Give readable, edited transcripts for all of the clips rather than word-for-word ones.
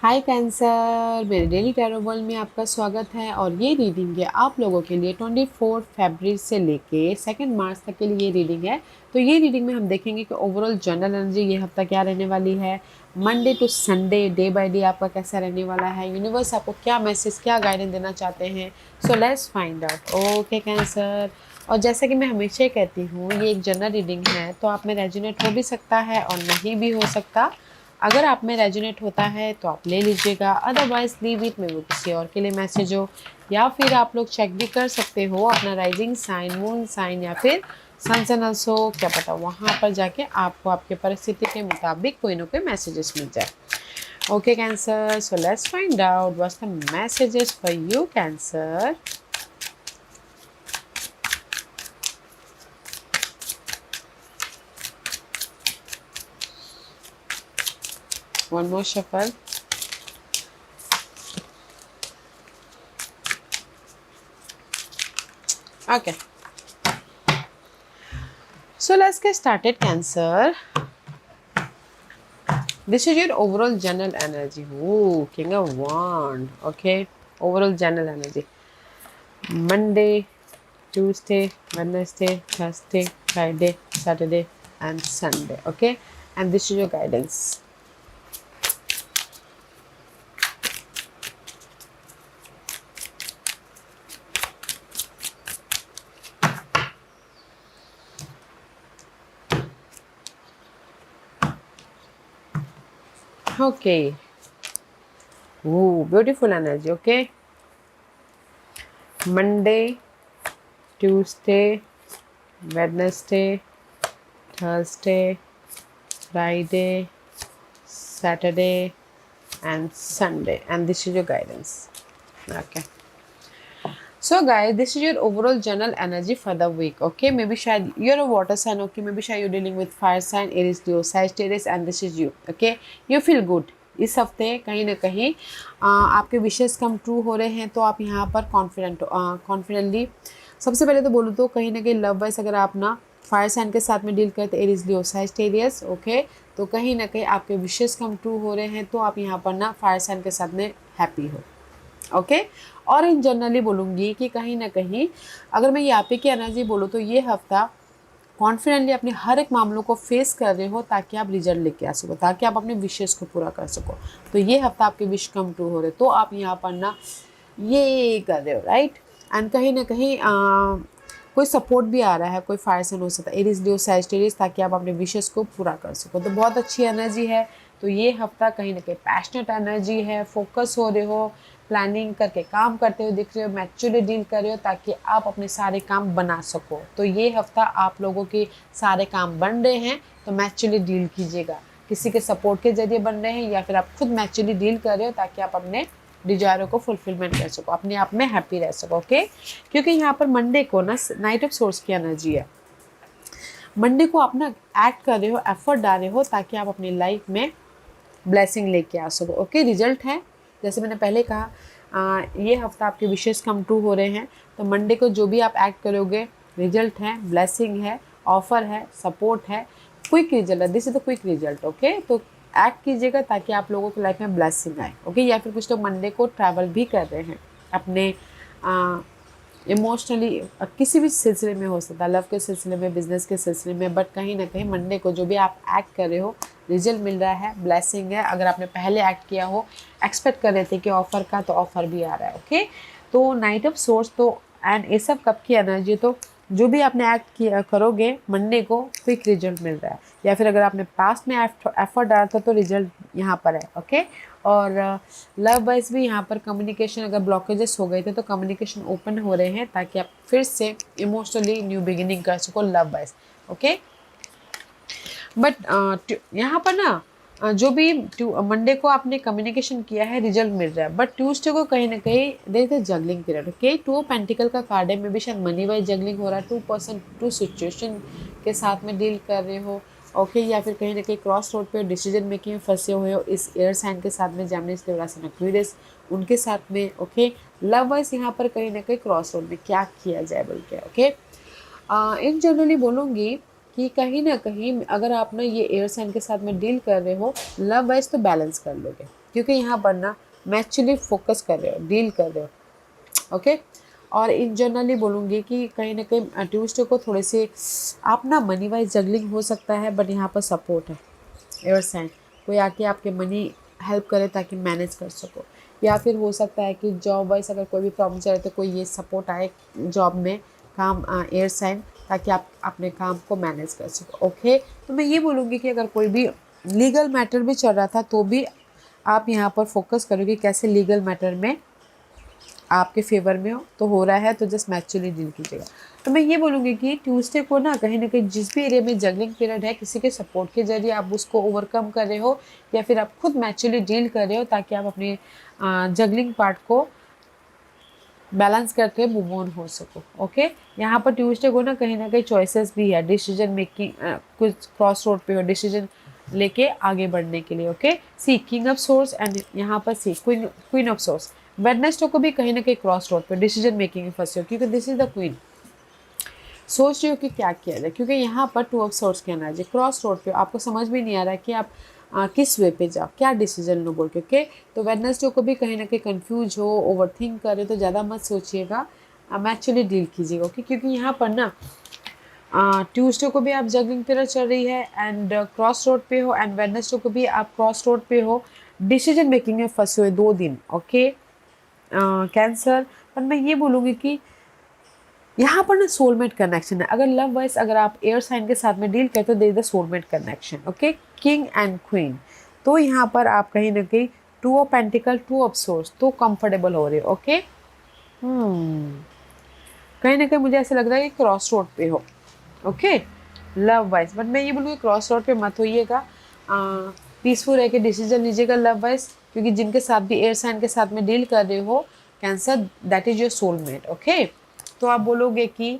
हाय cancer, मेरे daily tarot world में आपका स्वागत है। और ये रीडिंग है आप लोगों के लिए 24 फरवरी से लेके 2 मार्च तक के लिए ये रीडिंग है। तो ये रीडिंग में हम देखेंगे कि ओवरऑल जनरल एनर्जी ये हफ्ता क्या रहने वाली है, Monday to Sunday day by day आपका कैसा रहने वाला है, यूनिवर्स आपको क्या मैसेज क्या गाइडेंस देना चाहते हैं। So let's find out. Okay cancer, और जैसा कि मैं हमेशा ही कहती हूँ, ये एक जनरल रीडिंग है तो आप में रेजोनेट हो भी सकता है और नहीं भी हो सकता। अगर आप में रेजोनेट होता है तो आप ले लीजिएगा, अदरवाइज लीव इट में वो किसी और के लिए मैसेज हो। या फिर आप लोग चेक भी कर सकते हो अपना राइजिंग साइन, मून साइन या फिर सन सन अल्सो, क्या पता वहाँ पर जाके आपको आपके परिस्थिति के मुताबिक कोई ना कोई मैसेजेस मिल जाए। Okay cancer, so let's find out what's the messages for you cancer. One more shuffle. Okay, so let's get started cancer. This is your overall general energy. Ooh, king of wand. Okay, overall general energy. Monday, Tuesday, Wednesday, Thursday, Friday, Saturday and Sunday. Okay, and this is your guidance. Okay. Ooh, beautiful energy. Okay, Monday, Tuesday, Wednesday, Thursday, Friday, Saturday and Sunday, and this is your guidance. Okay, so guys, this is your overall general energy for the week. Okay, maybe शायद you're a water sign. Okay, maybe शायद you're dealing with fire sign, Aries, Leo, Sagittarius, and this is you. Okay, you feel good. इस हफ्ते कहीं ना कहीं आपके विशेष come true हो रहे हैं, तो आप यहाँ पर कॉन्फिडेंटली। सबसे पहले तो बोलूँ तो कहीं ना कहीं लव वाइज अगर आप ना फायर साइन के साथ में डील करते एरीज, लियो, साजिटेरियस, ओके, तो कहीं ना कहीं आपके विशेष कम ट्रू हो रहे हैं, तो आप यहाँ पर ना फायर साइन के साथ में हैप्पी हो। ओके, और इन जनरली बोलूँगी कि कहीं ना कहीं अगर मैं यहाँ पे की एनर्जी बोलूँ तो ये हफ्ता कॉन्फिडेंटली अपने हर एक मामलों को फेस कर रहे हो, ताकि आप रिजल्ट लेके आ सको, ताकि आप अपने विशेष को पूरा कर सको। तो ये हफ्ता आपके विश कम ट्रू हो रहे, तो आप यहाँ पर ना ये कर रहे हो, राइट। एंड कहीं ना कहीं कोई सपोर्ट भी आ रहा है, कोई फायर साइन हो सकता है, एरीज, लियो, सैजिटेरियस, ताकि आप अपने विशेष को पूरा कर सको। तो बहुत अच्छी एनर्जी है। तो ये हफ्ता कहीं ना कहीं पैशनेट एनर्जी है, फोकस हो रहे हो, प्लानिंग करके काम करते हुए दिख रहे हो, मैच्योरली डील कर रहे हो, ताकि आप अपने सारे काम बना सको। तो ये हफ्ता आप लोगों के सारे काम बन रहे हैं, तो मैच्योरली डील कीजिएगा। किसी के सपोर्ट के जरिए बन रहे हैं या फिर आप खुद मैच्योरली डील कर रहे हो, ताकि आप अपने डिजायरों को फुलफिलमेंट कर सको, अपने आप में हैप्पी रह सको। ओके, क्योंकि यहाँ पर मंडे को ना नाइट ऑफ सोर्स की एनर्जी है। मंडे को आप ना एक्ट कर रहे हो, एफर्ट डाल रहे हो, ताकि आप अपनी लाइफ में ब्लेसिंग लेके आ सको। ओके, रिजल्ट है, जैसे मैंने पहले कहा, ये हफ्ता आपके विशेष कम ट्रू हो रहे हैं। तो मंडे को जो भी आप एक्ट करोगे, रिजल्ट है, ब्लेसिंग है, ऑफर है, सपोर्ट है, क्विक रिजल्ट है। This is the quick result. Okay, तो एक्ट कीजिएगा ताकि आप लोगों की लाइफ में ब्लेसिंग आए। ओके, या फिर कुछ लोग मंडे को ट्रैवल भी कर रहे हैं अपने इमोशनली, किसी भी सिलसिले में हो सकता है, लव के सिलसिले में, बिजनेस के सिलसिले में, बट कहीं ना कहीं मंडे को जो भी आप एक्ट कर रहे हो, रिजल्ट मिल रहा है, ब्लेसिंग है। अगर आपने पहले एक्ट किया हो, एक्सपेक्ट कर रहे थे कि ऑफर का, तो ऑफर भी आ रहा है। ओके, तो नाइट ऑफ सोर्स तो एंड ये सब कब की एनर्जी, तो जो भी आपने एक्ट किया करोगे मंडे को, क्विक रिजल्ट मिल रहा है। या फिर अगर आपने पास्ट में एफर्ट डाला था, तो रिजल्ट यहाँ पर है। ओके, और लव वाइज भी यहाँ पर कम्युनिकेशन अगर ब्लॉकेजेस हो गए थे, तो कम्युनिकेशन ओपन हो रहे हैं, ताकि आप फिर से इमोशनली न्यू बिगिनिंग कर सको लव वाइज। ओके, बट यहाँ पर ना जो भी मंडे को आपने कम्युनिकेशन किया है, रिजल्ट मिल रहा है, बट ट्यूसडे को कहीं ना कहीं देर जगलिंग पीरियड। ओके, 2 पेंटिकल का कार्ड है, में भी शायद मनी वाइज जगलिंग हो रहा है, 2% 2 सिचुएशन के साथ में डील कर रहे हो। ओके, या फिर कहीं ना कहीं क्रॉस रोड पे डिसीजन मेकिंग में फंसे हुए हो इस एयर साइन के साथ में, जेमिनी, लिब्रा, एक्वेरियस, उनके साथ में। ओके, लव वाइज यहाँ पर कहीं ना कहीं क्रॉस रोड में क्या किया जाए बोल के। ओके, इन जनरली बोलूँगी कि कहीं ना कहीं अगर आप ना ये एयर साइन के साथ में डील कर रहे हो, लव वाइज तो बैलेंस कर लोगे। क्योंकि यहाँ पर ना मैचुअली फोकस कर रहे हो, डील कर रहे हो। ओके, और इन जनरली बोलूँगी कि कहीं ना कहीं ट्यूसडे को थोड़े से आप ना मनी वाइज जगलिंग हो सकता है, बट यहाँ पर सपोर्ट है एयर साइन, कोई आके आपके मनी हेल्प करे ताकि मैनेज कर सको। या फिर हो सकता है कि जॉब वाइज अगर कोई भी प्रॉब्लम चल रही है तो कोई ये सपोर्ट आए जॉब में, काम एयर साइन, ताकि आप अपने काम को मैनेज कर सको। ओके, तो मैं ये बोलूँगी कि अगर कोई भी लीगल मैटर भी चल रहा था तो भी आप यहाँ पर फोकस करोगे कैसे लीगल मैटर में आपके फेवर में हो रहा है तो जस्ट मैचुअली डील कीजिएगा। तो मैं ये बोलूँगी कि ट्यूसडे को ना कहीं जिस भी एरिया में जगलिंग पीरियड है, किसी के सपोर्ट के जरिए आप उसको ओवरकम कर रहे हो या फिर आप खुद मैचुअली डील कर रहे हो, ताकि आप अपने जगलिंग पार्ट को बैलेंस करके मूव ऑन हो सको। ओके, यहाँ पर ट्यूसडे को ना कहीं चॉइसेस भी है, डिसीजन मेकिंग, कुछ क्रॉस रोड पे हो डिसीजन लेके आगे बढ़ने के लिए। Okay, see King of Swords and यहाँ पर see Queen of Swords. Wednesday को भी कहीं ना कहीं क्रॉस रोड पे डिसीजन मेकिंग में फंसे हो, क्योंकि दिस इज द क्वीन। सोच रही हो कि क्या किया जाए, क्योंकि यहाँ पर टू ऑफ सोर्स की एनर्जी, क्रॉस रोड पे आपको समझ में नहीं आ रहा है कि आप किस वे पे जाओ, क्या डिसीजन लो बोल के। ओके, तो वेडनेसडे को भी कहीं ना कहीं कंफ्यूज हो, ओवर थिंक करे तो ज़्यादा मत सोचिएगा, एक्चुअली डील कीजिएगा। ओके, क्योंकि यहाँ पर ना ट्यूसडे को भी आप जगिंग पीरियड चल रही है एंड क्रॉस रोड पे हो, एंड वेडनेसडे को भी आप क्रॉस रोड पे हो, डिसीजन मेकिंग में फंसे हुए 2 दिन। ओके कैंसर, पर मैं ये बोलूँगी कि यहाँ पर ना सोलमेट कनेक्शन है। अगर लव वाइज अगर आप एयर साइन के साथ में डील करते हो, दे the soulmate connection. Okay, king and queen, तो यहाँ पर आप कहीं ना कहीं two of pentacle, two of swords, तो कंफर्टेबल हो रहे हो। ओके, कहीं ना कहीं मुझे ऐसा लग रहा है कि क्रॉस रोड पे हो। ओके, लव वाइज, बट मैं ये बोलूँगी क्रॉस रोड पे मत होइएगा, पीसफुल रह के डिसीजन लीजिएगा लव वाइज, क्योंकि जिनके साथ भी एयर साइन के साथ में डील कर रहे हो cancer, that is your soulmate. Okay, तो आप बोलोगे कि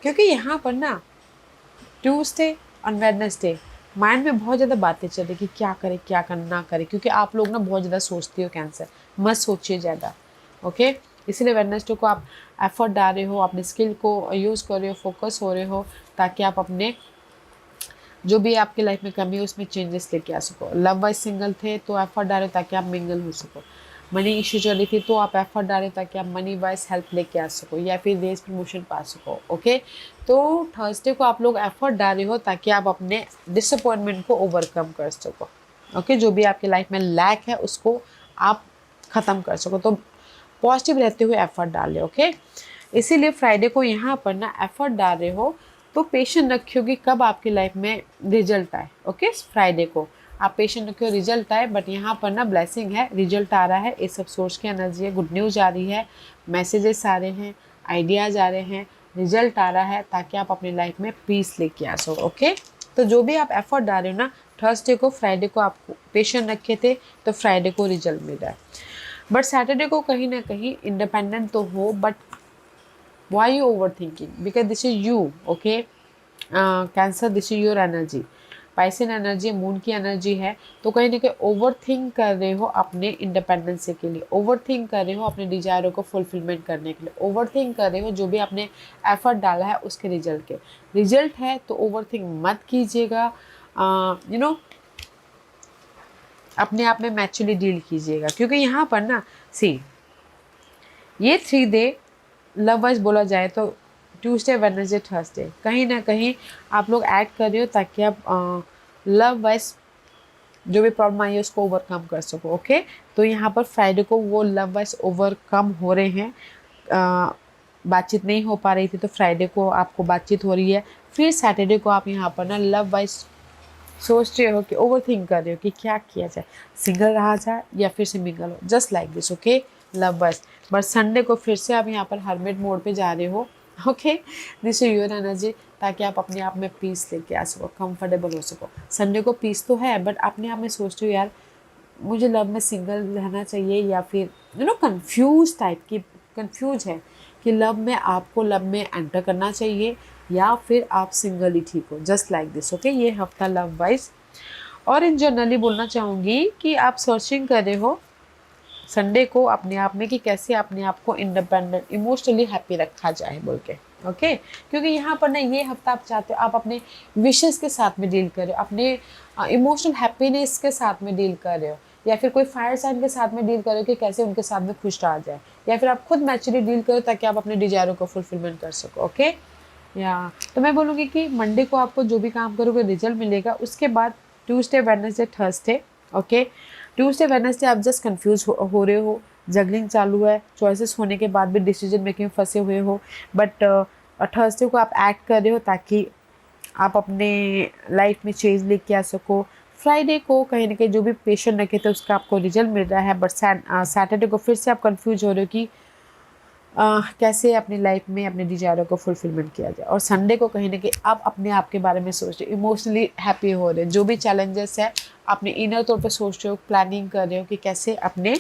क्योंकि यहाँ पर ना ट्यूसडे और वेडनेसडे माइंड में बहुत ज़्यादा बातें चल रही कि क्या करे क्या करना करे, क्योंकि आप लोग ना बहुत ज़्यादा सोचते हो कैंसर, मत सोचिए ज़्यादा। ओके, इसीलिए वेडनेसडे को आप एफर्ट डाल रहे हो, अपने स्किल को यूज़ कर रहे हो, फोकस हो रहे हो, ताकि आप अपने जो भी आपकी लाइफ में कमी है उसमें चेंजेस लेके आ सको। लव वाइज सिंगल थे तो एफर्ट डाले ताकि आप मिंगल हो सको, मनी इश्यू चल रही थी तो आप एफर्ट डालें ताकि आप मनी वाइज हेल्प लेके आ सको या फिर रेस प्रमोशन पा सको। ओके, तो थर्सडे को आप लोग एफर्ट डाले हो ताकि आप अपने डिसअपॉइंटमेंट को ओवरकम कर सको। ओके, जो भी आपकी लाइफ में लैक है उसको आप ख़त्म कर सको, तो पॉजिटिव रहते हुए एफर्ट डालें। ओके, इसीलिए फ्राइडे को यहाँ पर ना एफर्ट डाल रहे हो तो पेशेंट रखियो कि कब आपकी लाइफ में रिजल्ट आए। ओके, फ्राइडे को आप पेशेंट रखियो, रिजल्ट आए, बट यहाँ पर ना ब्लेसिंग है, रिजल्ट आ रहा है, ये सब सोर्स की एनर्जी है, गुड न्यूज़ आ रही है, मैसेजेस आ रहे हैं, आइडियाज़ आ रहे हैं, रिजल्ट आ रहा है, ताकि आप अपनी लाइफ में पीस लेके आ सको। ओके, तो जो भी आप एफर्ट डाल रहे हो ना, थर्सडे को फ्राइडे को आप पेशेंट रखे थे तो फ्राइडे को रिजल्ट मिल रहा है, बट सैटरडे को कहीं ना कहीं इंडिपेंडेंट तो हो, but why you overthinking, because this is you. Okay, Cancer, this is your energy, Pisces energy, moon की एनर्जी है, तो कहीं ना कहीं ओवर थिंक कर रहे हो अपने इंडिपेंडेंस के लिए, ओवर थिंक कर रहे हो अपने डिजायरों को फुलफिलमेंट करने के लिए, ओवर थिंक कर रहे हो जो भी आपने एफर्ट डाला है उसके रिजल्ट के, रिजल्ट है तो ओवर थिंक मत कीजिएगा, यू नो अपने आप में मैचुअली डील कीजिएगा, क्योंकि यहाँ पर ना सी ये 3 डे लव वाइज बोला जाए तो ट्यूसडे, वेडनेसडे, थर्सडे कहीं ना कहीं आप लोग ऐड कर रहे हो ताकि आप लव वाइज जो भी प्रॉब्लम आई है उसको ओवरकम कर सको। ओके, तो यहाँ पर फ्राइडे को वो लव वाइज ओवरकम हो रहे हैं, बातचीत नहीं हो पा रही थी तो फ्राइडे को आपको बातचीत हो रही है, फिर सैटरडे को आप यहाँ पर ना लव वाइज सोच रहे हो कि ओवर थिंक कर रहे हो कि क्या किया जाए, सिंगल रहा जाए या फिर से मिंगल हो, just like this. Okay, love बस, बट संडे को फिर से आप यहाँ पर हर्मिट मोड पे जा रहे हो। Okay, this is your energy, ताकि आप अपने आप में पीस लेके आ सको, कंफर्टेबल हो सको। संडे को पीस तो है, बट अपने आप में सोचते हो यार मुझे लव में सिंगल रहना चाहिए, या फिर कंफ्यूज टाइप की, कंफ्यूज है कि लव में आपको लव में एंटर करना चाहिए या फिर आप सिंगल ही ठीक हो, जस्ट लाइक दिस। ओके, ये हफ्ता लव वाइज, और इन जनरली बोलना चाहूँगी कि आप सर्चिंग कर रहे हो संडे को अपने आप में कि कैसे अपने आप को इंडिपेंडेंट, इमोशनली हैप्पी रखा जाए बोल के। ओके क्योंकि यहाँ पर ना ये हफ्ता आप चाहते हो आप अपने विशेस के साथ में डील कर रहे हो, अपने इमोशनल हैप्पीनेस के साथ में डील कर रहे हो, या फिर कोई फायर साइन के साथ में डील कर रहे हो कि कैसे उनके साथ में खुश रहा जाए, या फिर आप खुद मैचुरली डील करो ताकि आप अपने डिजायरों को फुलफिलमेंट कर सको। ओके या तो मैं बोलूँगी कि मंडे को आपको जो भी काम करोगे रिजल्ट मिलेगा। उसके बाद Tuesday Wednesday Thursday, okay Tuesday Wednesday आप जस्ट कंफ्यूज हो रहे हो, जगलिंग चालू है, चॉइसेस होने के बाद भी डिसीजन मेकिंग में फंसे हुए हो, बट थर्सडे को आप एक्ट कर रहे हो ताकि आप अपने लाइफ में चेंज लेके आ सको। फ्राइडे को कहीं ना कहीं जो भी पेशेंट रखे थे उसका आपको रिजल्ट मिल रहा है, बट सैटरडे को फिर से आप कंफ्यूज हो रहे हो कि कैसे अपनी लाइफ में अपने डिजायरों को फुलफिलमेंट किया जाए। और संडे को कहीं ना कहीं आप अपने आप के बारे में सोच रहे हो, इमोशनली हैप्पी हो रहे हो, जो भी चैलेंजेस है अपने इनर तौर पे सोच रहे हो, प्लानिंग कर रहे हो कि कैसे अपने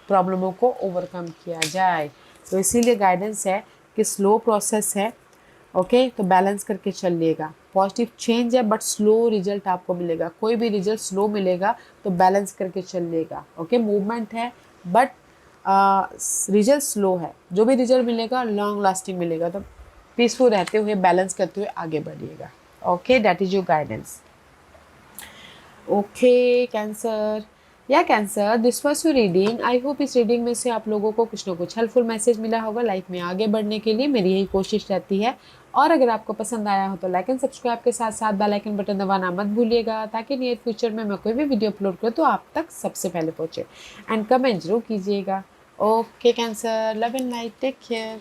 प्रॉब्लमों को ओवरकम किया जाए। तो इसीलिए गाइडेंस है कि स्लो प्रोसेस है, ओके तो बैलेंस करके चलिएगा। पॉजिटिव चेंज है बट स्लो रिजल्ट आपको मिलेगा, कोई भी रिजल्ट स्लो मिलेगा तो बैलेंस करके चलिएगा। ओके मूवमेंट है बट रिजल्ट स्लो है, जो भी रिजल्ट मिलेगा लॉन्ग लास्टिंग मिलेगा, तो पीसफुल रहते हुए बैलेंस करते हुए आगे बढ़िएगा। Okay that is your guidance. Okay Cancer, या Cancer this was your reading. I hope इस रीडिंग में से आप लोगों को कुछ ना कुछ हेल्पफुल मैसेज मिला होगा। लाइफ में आगे बढ़ने के लिए मेरी यही कोशिश रहती है। और अगर आपको पसंद आया हो तो लाइक एंड सब्सक्राइब के साथ साथ बेल आइकन बटन दबाना मत भूलिएगा, ताकि नियर फ्यूचर में मैं कोई भी वीडियो अपलोड करूँ तो आप तक सबसे पहले पहुँचे। एंड कमेंट जरूर कीजिएगा। Okay Cancer, love and light, take care.